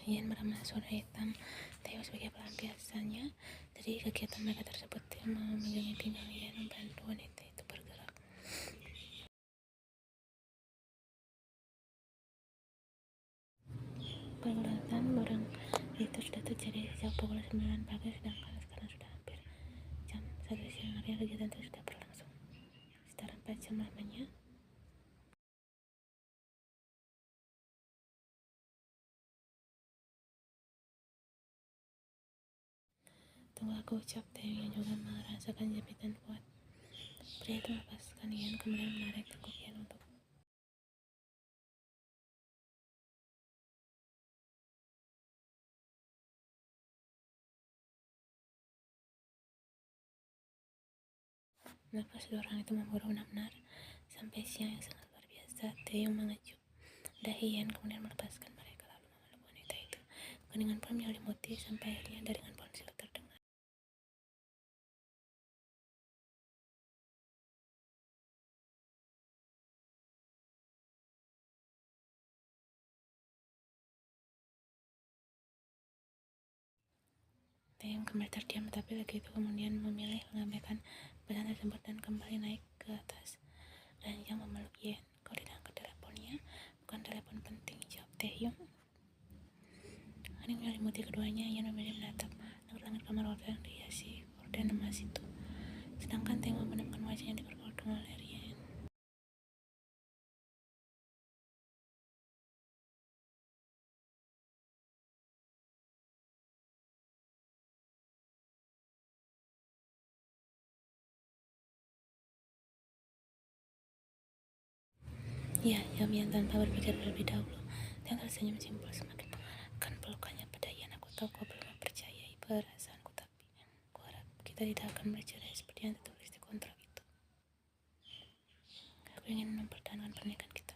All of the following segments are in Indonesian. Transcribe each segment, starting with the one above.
Ian bernama Zona Hitam Theo sebagai pelampiasannya. Dari kegiatan mereka tersebut, Theo memegangi pinggang Ian membantu wanita itu bergerak. Pergulatan barang itu sudah terjadi sejak pukul 9 pagi, sedangkan sekarang sudah hampir jam 1 siang hari. Kegiatan itu sudah berlangsung sekitar 4 jam lamanya. Tunggu aku, ucap Theo yang juga merasakan jepitan kuat. Pria itu melepaskan Ian, kemudian menarik tengkuk Ian untuk melepas. Dua orang itu memburu benar-benar sampai siang yang sangat luar biasa. Theo mengejuk dahi Ian, kemudian melepaskan mereka lalu memeluk wanita itu. Keningan pun menyelimuti sampai akhirnya jaringan ponsel terdengar. Theo kembali terdiam, tapi begitu kemudian memilih mengabaikan pesan tersebut dan kembali naik ke atas ranjang memeluk Ian. Kau tidak angkat teleponnya? Bukan telepon penting, jawab Theo. Hening menyelimuti keduanya. Ian memilih menatap langit-langit kamar hotel yang dihiasi gorden emas itu, sedangkan Theo menemukan wajahnya diperkeduk oleh Ian. Ya, jawab Ian tanpa berpikir terlebih dahulu. Theo tersenyum simpul semakin mengarahkan pelukannya pada Ian. Aku tahu kau belum mempercayai perasaanku, tapi kuharap kita tidak akan bercerai seperti yang tertulis di kontrak itu. Aku ingin mempertahankan pernikahan kita.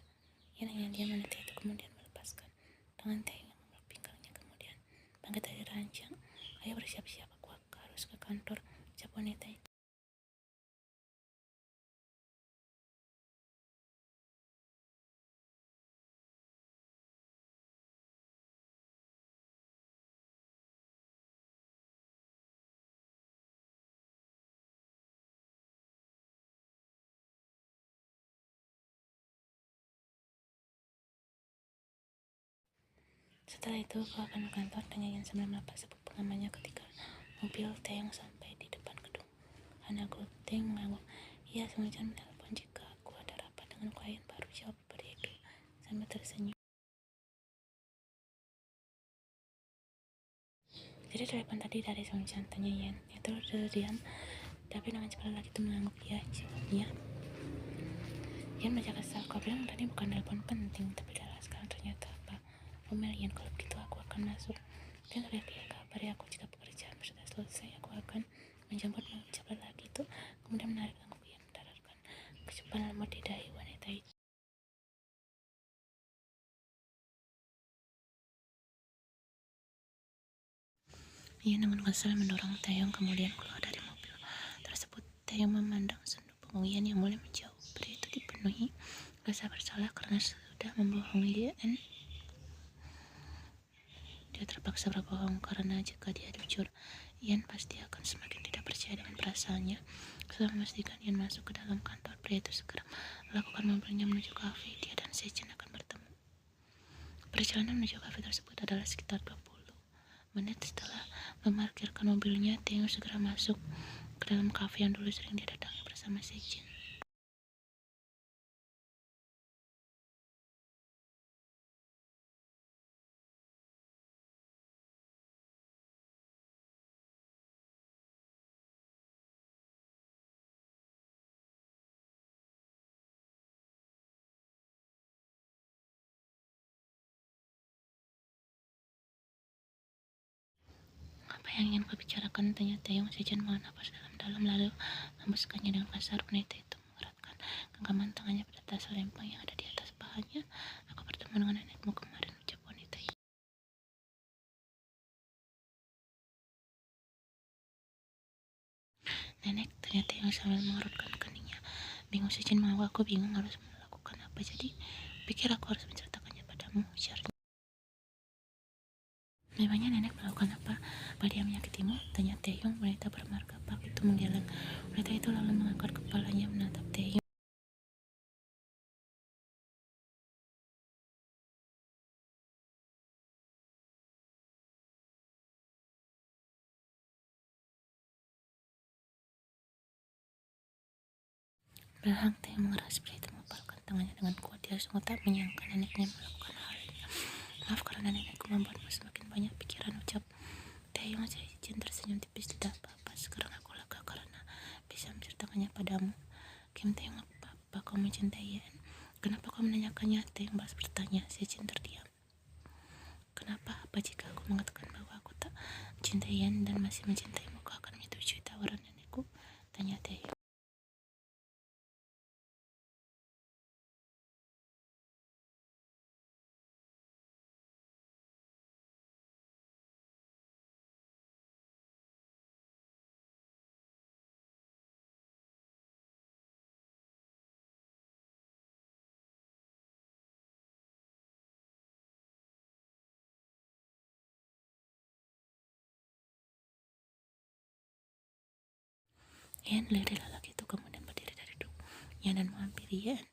Ian hanya diam menit itu, kemudian melepaskan tangan Theo yang memeluk pinggangnya, kemudian bangkit dari ranjang. Ayo bersiap-siap, aku harus ke kantor, ucap wanita itu. Setelah itu kau akan ke kantor, tanya Ian sambil melepas sabuk pengamannya ketika mobil Theo sampai di depan gedung. Anakku, Theo mengangguk. Iya, sengaja menelpon jika aku ada rapat dengan klien baru, jawab pria itu sambil tersenyum. Jadi telepon tadi dari Sungchan, tanya Ian. Itu terdiam, tapi dengan cepat lagi itu mengangguk. Ya, jawabnya. Ian baca kesal. Kau bilang tadi bukan telepon penting, tapi adalah sekarang ternyata apa? Omel Ian, kalau begitu aku akan masuk. Dan teriak-teriak, kabari aku jika pekerjaan sudah selesai, aku akan menjemputmu, ucap lagi itu. Kemudian menarik tengkuk Ian, mendaratkan kecupan lembut di dahi wanita itu. Ian dengan kesal mendorong Taeyong kemudian keluar dari mobil tersebut. Taeyong memandang sendok punggung Ian yang mulai menjauh. Pria itu dipenuhi rasa bersalah karena sudah membohongi Ian. Dia terpaksa berbohong karena jika dia jujur, Ian pasti akan semakin tidak percaya dengan perasaannya. Setelah memastikan Ian masuk ke dalam kantor, pria itu segera melakukan mobilnya menuju kafe. Dia dan Sejin akan bertemu. Perjalanan menuju kafe tersebut adalah sekitar 20 menit. Setelah memarkirkan mobilnya, Theo segera masuk ke dalam kafe yang dulu sering dia datangi bersama Sejin. Apa yang ingin kau bicarakan? Tanya Theo. Sejin menghela napas dalam-dalam lalu hembuskannya dengan kasar. Wanita itu mengeratkan genggaman tangannya pada tas lempang yang ada di atas pahanya. Aku bertemu dengan nenekmu kemarin, ucap wanita itu. Nenek, tanya Theo sambil mengerutkan keningnya. Bingung. Sejin mengaku. Aku bingung harus melakukan apa, jadi pikir aku harus menceritakannya padamu, ujarnya. Memangnya nenek melakukan apa? Apa dia menyakitimu? Tanya Taehyung. Wanita bermargapak itu menggeleng. Wanita itu lalu mengangkat kepalanya menatap Taehyung. Belakang Taehyung mengeras pria itu mengepalkan tangannya dengan kuat. Dia sungguh tak menyangka neneknya melakukan hal ini. Maaf karena nenekku membuatmu semakin banyak pikiran, ucap Taehyung. Saya izin tersenyum tipis. Tidak apa-apa, sekarang aku lega karena bisa menceritakannya padamu. Kim Taehyung, apa kau mencintai Yen? Kenapa kau menanyakannya? Taehyung balas bertanya. Sechin terdiam. Kenapa? Apa jika aku mengatakan bahwa aku tak mencintai Yen dan masih mencintaimu, kau akan menyetujui tawaran nenekku? Tanya Taehyung. Yen, lirik lelaki itu kemudian berdiri dari duduknya dan menghampiri Yen.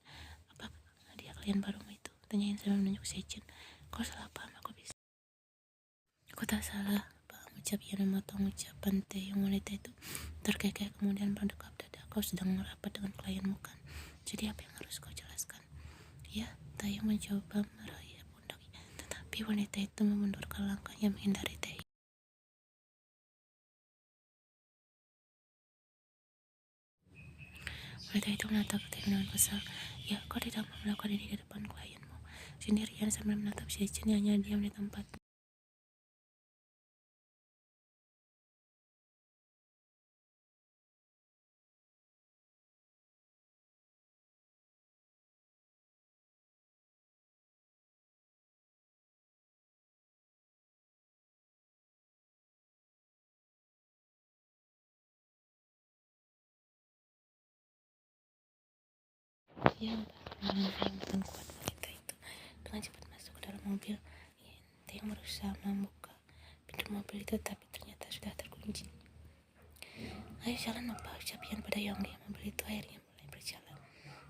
Apa dia kalian baru itu? Tanya Yen sambil menunjuk Sechin. Kau salah paham, aku bisa. Aku tak salah paham, ucap Yen memotong ucapan Taehyung. Wanita itu terkekeh kemudian mendekap dada. Kau sedang merapat dengan klienmu kan? Jadi apa yang harus kau jelaskan? Ya, Taehyung mencoba meraih pundak Yen, tetapi wanita itu memundurkan langkahnya menghindari Taehyung. Wanita itu menatap Taehyung dengan kesal. Ya, kau tidak mau melakukan ini di depan klienmu sendirian sambil menatap Sechin yang hanya diam di tempat. Ia menahan kuat wanita itu dengan cepat masuk ke dalam mobil. Taehyung berusaha membuka pintu mobil itu, tapi ternyata sudah terkunci. Ayo jalan, Opa, ucap Yan pada Yonggi. Mobil itu akhirnya mulai berjalan.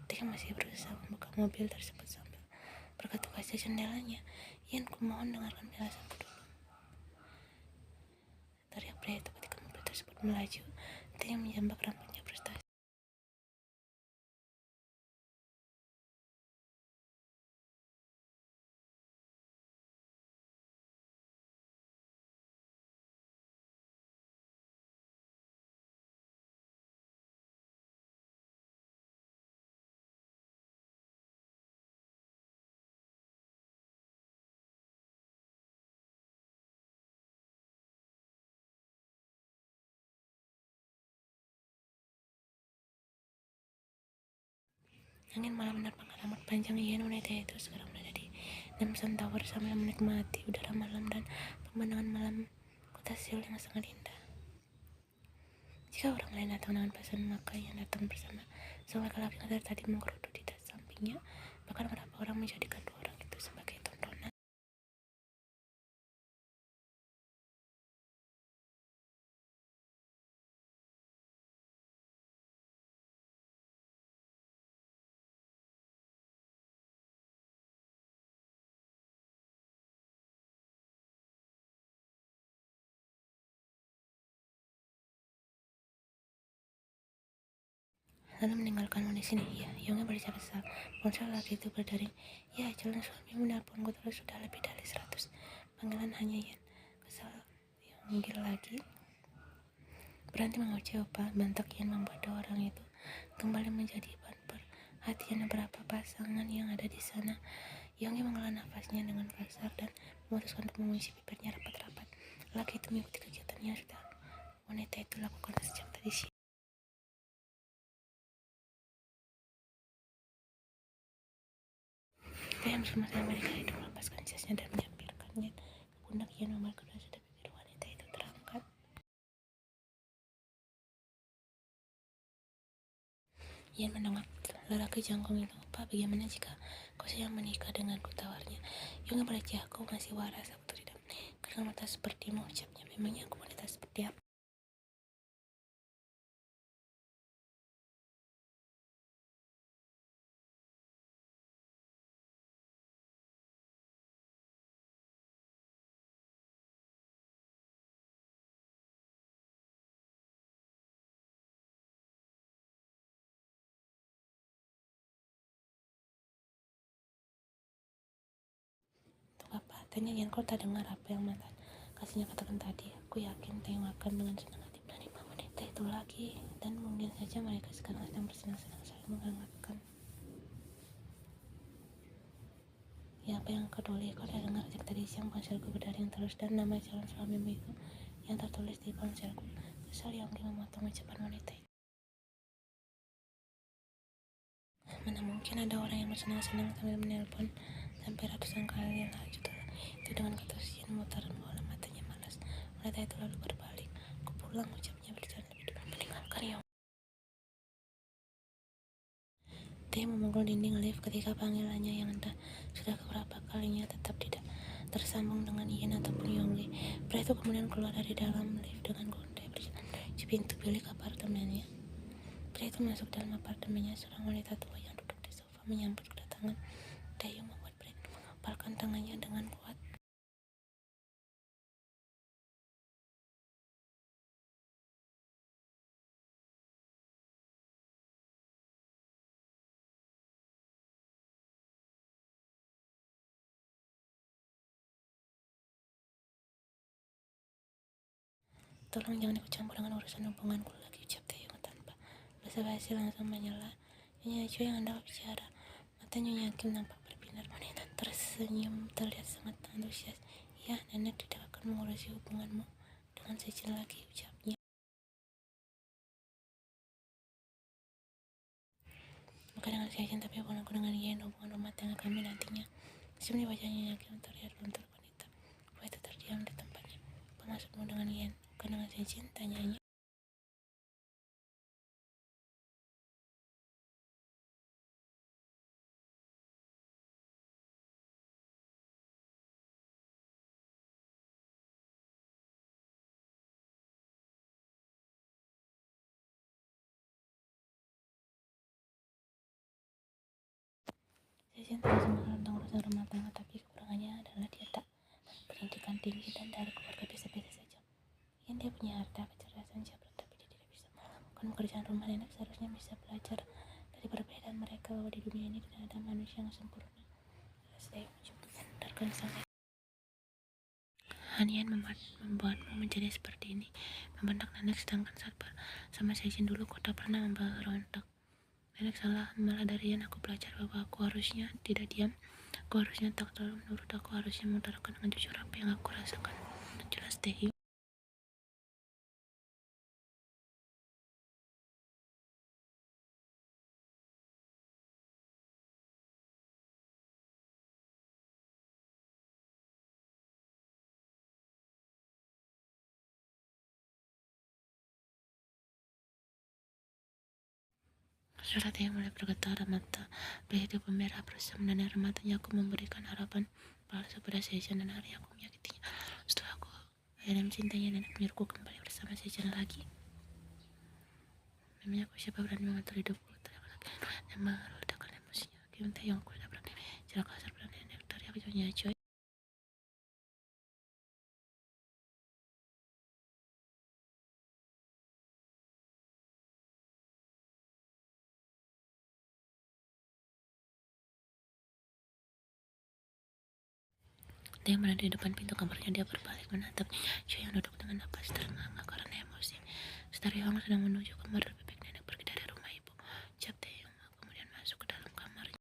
Taehyung masih berusaha membuka mobil tersebut sambil berketuk kaca jendelanya. Yan, kumohon dengarkan penjelasanku dulu, teriak pria itu ketika mobil tersebut melaju. Taehyung menjambak rambutnya frustasi. Angin malam menerbangkan rambut panjang Yan. Wanita itu sekarang berada di Namsan Tower sambil menikmati udara malam dan pemandangan malam kota Seoul yang sangat indah. Jika orang lain datang dengan pesan, maka Yan datang bersama seorang laki-laki yang dari tadi menggerutu di sampingnya. Bahkan beberapa orang menjadikan dua orang itu sebagai tontonan. Lalu meninggalkan di sini. Ya, Yongnya bercakap kesal. Ponsel laki itu berdering. Ya, calon suamimu menelponku terus sudah lebih dari 100 panggilan hanya Yan. Kesal Yonggi lagi. Berhenti mengauci, Opa, bentak Yan membuat dua orang itu kembali menjadi bahan perhatian beberapa pasangan yang ada di sana. Yonggi menghela nafasnya dengan kasar dan memutuskan untuk mengunci bibirnya rapat-rapat. Laki itu mengikuti kegiatan yang sudah wanita itu lakukan sejak tadi siang. Dia bersama-sama mereka itu melepaskan jasnya dan menyampirkannya ke pundak Yan. Nomor kedua sudah bibir wanita itu terangkat. Yan mendengar lelaki jangkung itu. Apa, bagaimana jika kau sedang menikah denganku, tawarnya. Yonggi berkata, kau masih waras, aku tidak menikah dengan mata sepertimu, ucapnya. Memangnya aku wanita seperti apa? Untuk apa? Tanya Yan, kau tak dengar apa yang mantan kasihnya katakan tadi. Aku yakin Taeyong akan dengan senang hati menerima wanita itu lagi, dan mungkin saja mereka sekarang sedang bersenang-senang saling menghangatkan. Ya, apa yang kau tulis? Kau udah dengar cek tadi siang ponselku berdering terus dan nama calon suamimu itu yang tertulis di ponselku. Kesal Yongki memotong ucapan wanita itu. Mana mungkin ada orang yang bersenang-senang sambil menelpon sampai ratusan kali lanjut itu dengan ketersian memutaran bola matanya malas. Wanita itu lalu berbalik. Aku pulang, ucapnya berjalan lebih depan meninggalkan Yong. Dia memukul dinding lift ketika panggilannya yang entah sudah keberapa kalinya tetap tidak tersambung dengan Ian ataupun Yonggi. Pria itu kemudian keluar dari dalam lift dengan gondai berjalan menuju pintu bilik apartemennya. Pria itu masuk dalam apartemennya. Seorang wanita tua yang duduk di sofa menyambut kedatangan Taeyong membuat pria itu mengepalkan tangannya dengan kuat. Tolong jangan ikut campur dengan urusan hubunganku lagi, ucap Taeyong tanpa basa-basi langsung menyela. Nyonya Choi yang hendak bicara. Mata Nyonya Kim nampak berbinar. Wanita tersenyum terlihat sangat antusias. Ya, nenek tidak akan mengurusi hubunganmu dengan Sejin lagi, ucapnya. Bukan dengan Sejin, tapi hubunganku dengan Yen, hubungan rumah tangga kami nantinya. Senyum di wajah Nyonya Kim terlihat luntur wanita. Pria itu terdiam di tempatnya. Apa maksudmu dengan Yen? Bukan dengan Sejin, tanyanya. Sejin tahu semua tentang urusan rumah tangga, tapi kekurangannya adalah dia tak pendidikan tinggi dan dari keluarga biasa-biasa saja. Yang dia punya harta, kecerdasan, jabatan, tapi dia tidak bisa melakukan pekerjaan rumah. Nenek seharusnya bisa belajar dari perbedaan mereka bahwa di dunia ini tidak ada manusia yang sempurna. Saya mencoba menyadarkan sang Hanian membuatmu menjadi seperti ini, membentak nenek. Sedangkan saat sama Sejin dulu kau tak pernah memberontak. Nenek salah, malah dari Yan aku belajar bahwa aku harusnya tidak diam. Aku harusnya tak terlalu menurut, aku harusnya mengutarakan dengan jujur apa yang aku rasakan. Jelas Taehyung. Suara Taehyung mulai bergetar, mata pria itu memerah berusaha menanar matanya. Aku memberikan harapan palsu pada Sejin dan hari aku menyakitinya. Setelah aku akhirnya mencintainya, nenek menyuruhku kembali bersama Sejin lagi. Memangnya aku siapa berani mengatur hidupku? Teriak lagi dan meledakkan emosinya. Kim Taehyung, aku tidak berani bicara kasar pada nenek, teriak Nyonya Choi. Dia berada di depan pintu kamarnya. Dia berbalik menatap Choi yang duduk dengan napas terengah-engah karena emosi. Taehyung sedang menuju kamar. Lebih baik nenek pergi dari rumah ibu, ucap Taehyung kemudian masuk ke dalam kamarnya.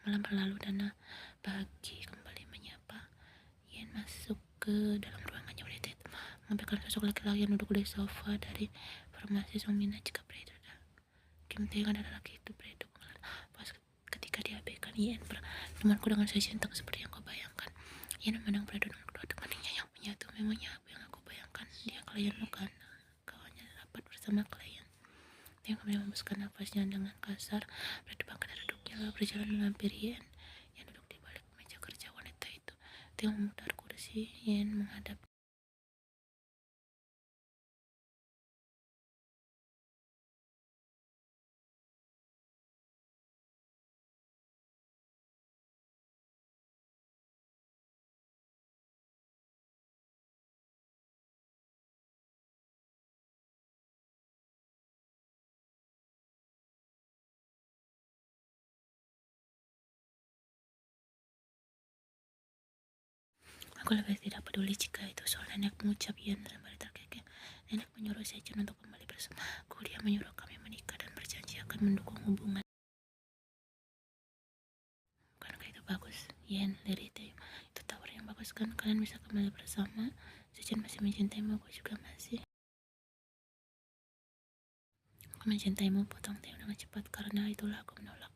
Malam berlalu dan pagi kembali menyapa. Yen masuk ke dalam ruangannya. Wanita itu mengambilkan sosok laki-laki yang duduk di sofa dari formasi Songmina. Jika pria itu adalah Kim Taehyung, adalah laki itu, pria itu mengalah pas ketika diabaikan. Yen, temanku dengan Sejin tak seperti yang kau bayangkan. Yen memandang pria dengan kedua temannya yang menyatu. Memangnya apa yang aku bayangkan? Dia klienmu kan? Kau hanya rapat bersama klien. Taehyung kemudian membuskan nafasnya dengan kasar, berdiri bangkit dari duduknya, lalu berjalan menghampiri Yen yang duduk di balik meja kerja wanita itu. Dia memutar kursi Yen menghadap. Aku lebih tidak peduli jika itu soal nenekmu, ucap Yen sembari terkekeh. Nenek menyuruh Sechen untuk kembali bersama aku. Dia menyuruh kami menikah dan berjanji akan mendukung hubungan. Bukankah itu bagus? Yen, lirik Taeyong. Itu tawar yang bagus kan? Kalian bisa kembali bersama. Sechen masih mencintaimu, aku juga masih. Aku mencintaimu, potong Taeyong dengan cepat. Karena itulah aku menolak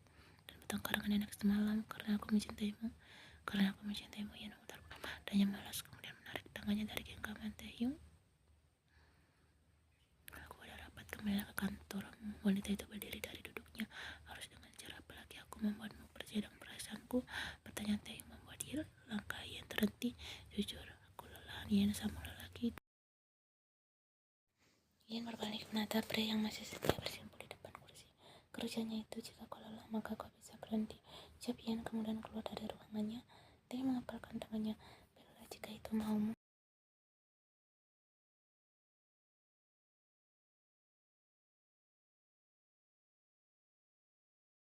dan bertengkar dengan nenek semalam. Karena aku mencintaimu. Karena aku mencintaimu, Yen memutar padanya malas, kemudian menarik tangannya dari genggaman Taeyong. Aku udah rapat, kembali ke kantormu. Wanita itu berdiri dari duduknya. Harus dengan cara apa lagi aku membuatmu percaya dengan perasaanku? Pertanyaan Taeyong membuat langkah Yen terhenti. Jujur, aku lelah Yen sama lelaki itu. Yen berbalik menatap pria yang masih setia bersimpuh di depan kursi. Kerjanya itu, jika kau lelah maka kau bisa berhenti. Ucap Yen kemudian keluar dari ruangannya. Taeyong mengepalkan tangannya. Baiklah, jika itu maumu.